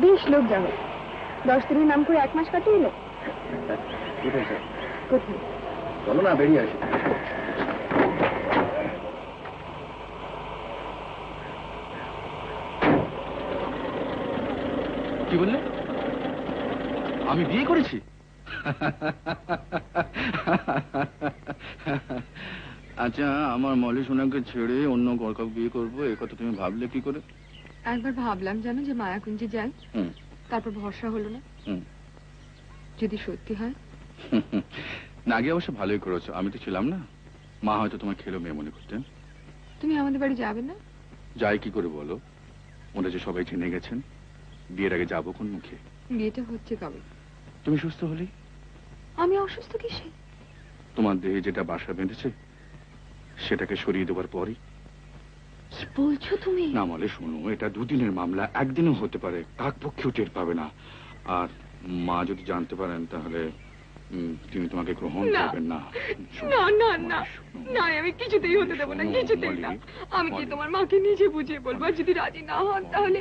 বেশ লোক যাবে, 10 দিনের নাম করে 1 মাস কাটিয়ে এলো। কোথায় স্যার? কোথায়? চলো না, বেরিয়ে আসি। কি বললে? আমি বিয়ে করেছি? আচ্ছা, আমার মলি সোনাকে ছেড়ে অন্য কাউকে বিয়ে করবো, এ কথা তুমি ভাবলে কি করে? একবার ভাবলাম জানো, যে মায়াকুঞ্জে যাই, তারপর ভরসা হলো না। যদি সত্যি হয়? না, আগে অবশ্য ভালোই করেছো, আমি তো ছিলাম না। মা হয়তো তোমার খেলো মেয়ে মনে করতেন। তুমি আমাদের বাড়ি যাবে না? যাই কি করে বলো? ওরা যে সবাই জেনে গেছেন, বিয়ের আগে যাবো কোন মুখে? বিয়েটা হচ্ছে কবে? তুমি সুস্থ হলেই। আমি অসুস্থ কিসে? তোমার দেহে যেটা বাসা বেঁধেছে সেটাকে সরিয়ে দেওয়ার পরই। কি বলছো তুমি? না মলে শোনো, এটা 2 দিনের মামলা, একদিনও হতে পারে, কাক পক্ষেও টের পাবে না। আর মা যদি জানতে পারেন তাহলে তিনি তোমাকে গ্রহণ করবেন না। না না না না, আমি কিছুতেই হতে দেবো না, কিছুতেই না। আমি কি তোমার মাকে নিজে বুঝিয়ে বলবো, আর যদি রাজি না হন তাহলে?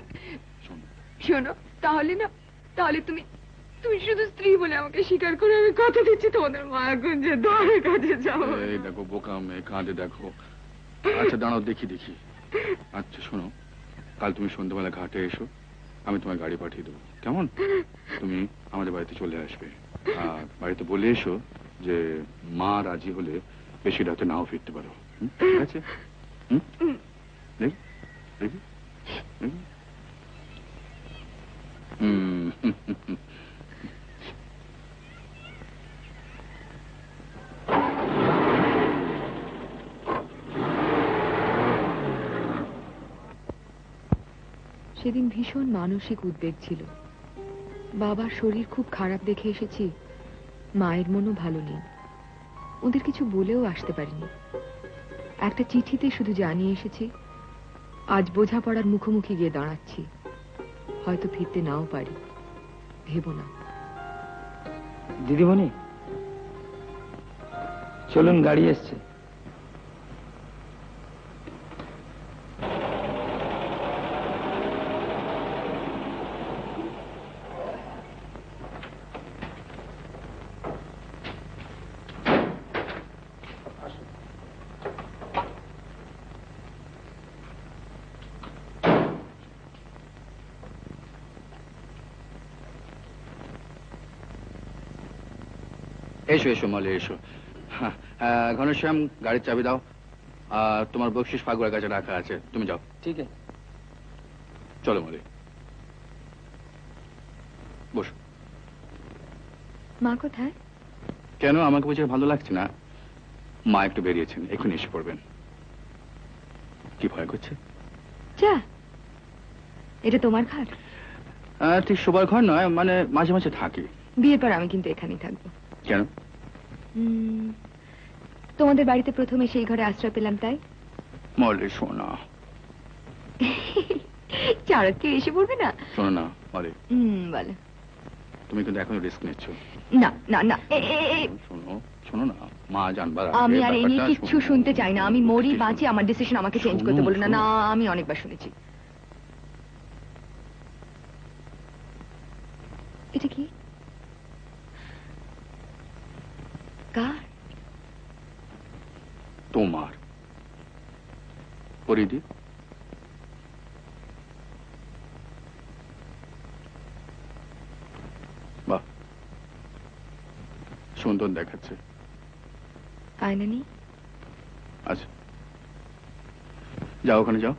শোনো, তাহলে না, তাহলে তুমি শুধু স্ত্রী বলে আমাকে স্বীকার করে, আমি কথা দিচ্ছি তোমাদের মায়াকুঞ্জে দ্বারের কাছে যাবো। এই দেখো বোকা মেয়ে, কাঁদে দেখো। আচ্ছা দাঁড়াও, দেখি দেখি। আচ্ছা শোনো, কাল তুমি সন্ধ্যাবেলা ঘাটে এসো, আমি তোমার গাড়ি পাঠিয়ে দেবো, কেমন? তুমি আমাদের বাড়িতে চলে আসবে, আর বাড়িতে বলে এসো যে মা রাজি হলে বেশি রাতে নাও ফিরতে পারো। ঠিক আছে? দেখি দেখি দেখি। সেদিন ভীষণ মানসিক উদ্বেগ ছিল। বাবার শরীর খুব খারাপ দেখে এসেছি, মায়ের মনও ভালো নেই। ওদের কিছু বলেও আসতে পারিনি, একটা চিঠিতে শুধু জানিয়ে এসেছি আজ বোঝাপড়ার মুখোমুখি গিয়ে দাঁড়াচ্ছি, হয়তো ফিরতে নাও পারি, ভেবো না। দিদিমণি চলুন, গাড়ি এসছে। এসো এসো মলে এসো। ঘনশ্যাম, গাড়ির চাবি দাও। তোমার বকশিস ফাগুয়ার কাছে রাখা আছে, তুমি যাও। ঠিক আছে, চলো মলে, বসো। মা কোথায়? কেন, আমাকে বুঝে ভালো লাগছে না? মা একটু বেরিয়েছেন, এক্ষুনি এসে পড়বেন। কি ভয় করছে? যা, এটা তোমার ঘর? ঠিক শোবার ঘর নয়, মানে মাঝে মাঝে থাকি। বিয়ের পর আমি কিন্তু এখানেই থাকবো। কেন? তোমাদের বাড়িতে প্রথমে সেই ঘরে আশ্রয় পেলাম তাই। মলে শোনা। চারককে এসে পড়বে না? শোনো না মলে, বলো। তুমি কিন্তু এখনো রিস্ক নিচ্ছ। না না না, শোনো শোনো না, মা জানবার আমি আর এই নিয়ে কিচ্ছু শুনতে চাই না। আমি মরি বাঁচি, আমার ডিসিশন আমাকে চেঞ্জ করতে বলো না। না, আমি অনেকবার শুনেছি। এটা কি? কার? তোমার। পরিধি। বাহ, সুন্দর দেখাচ্ছে। আয়না নেই? আচ্ছা, যাও ওখানে যাও।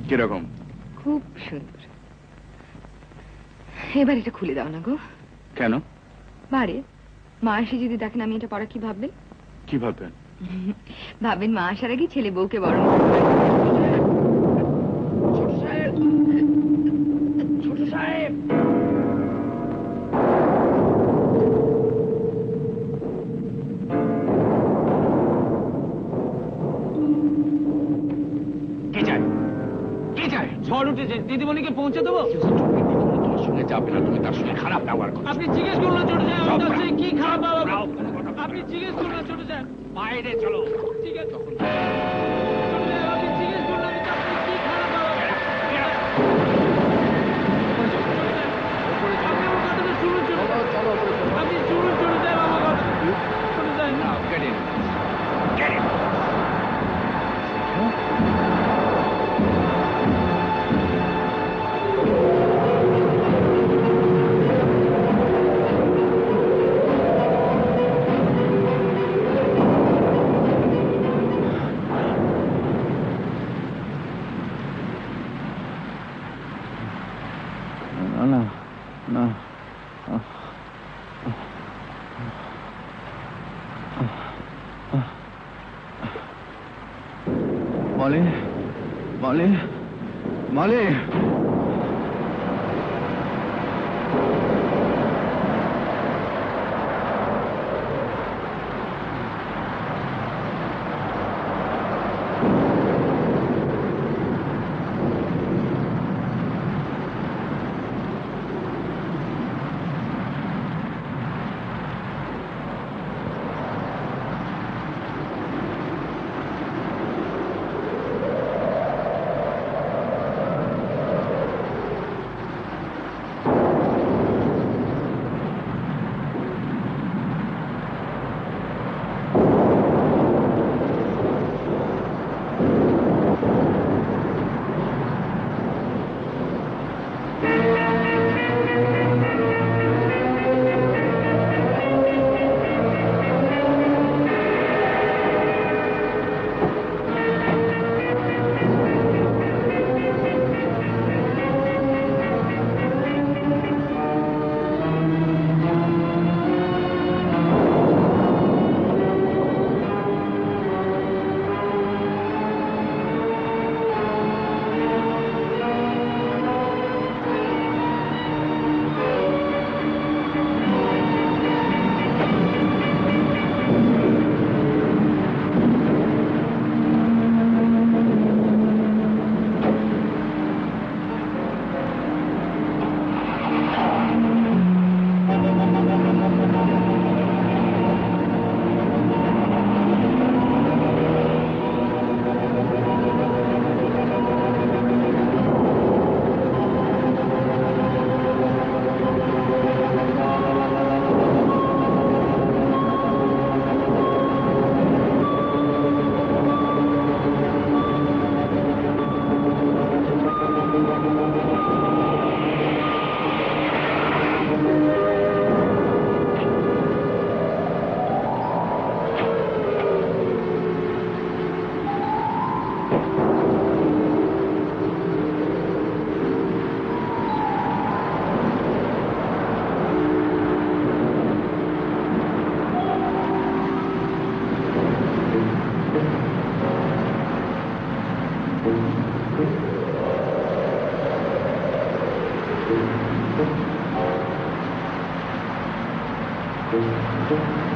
কিরকম? খুব সুন্দর। এবার এটা খুলে দাও না গো। কেন? বারে মা এসে যদি দেখেন আমি এটা পড়া, কি ভাববেন? কি ভাববেন? ভাববেন মা আসার আগে ছেলে বউকে বরণ ছোট সাহেব, ছোট সাহেব। কে চাই? কে চাই? ঝড় উঠেছে, দিদিমণিকে পৌঁছে দেবো। তোমার সঙ্গে যাবে না, তুমি তার সঙ্গে খারাপ ব্যবহার করো। আপনি জিজ্ঞেস করুন না ছোট সাহেব, আমি তার সঙ্গে কি খারাপ ব্যবহার? আপনি জিজ্ঞেস করুন না ছোট সাহেব। বাইরে চলো। ঠিক আছে তখন ছোট সাহেব, আপনি জিজ্ঞেস করুন আমি তার সঙ্গে কি খারাপ ব্যবহার। আপনি আমার কথাটা শুনুন ছোট সাহেব। আপনি শুনুন ছোট সাহেব আমার কথা। ছোট সাহেব। না, get in. Get in. না না, মলি, মলি, মলি। Thank you.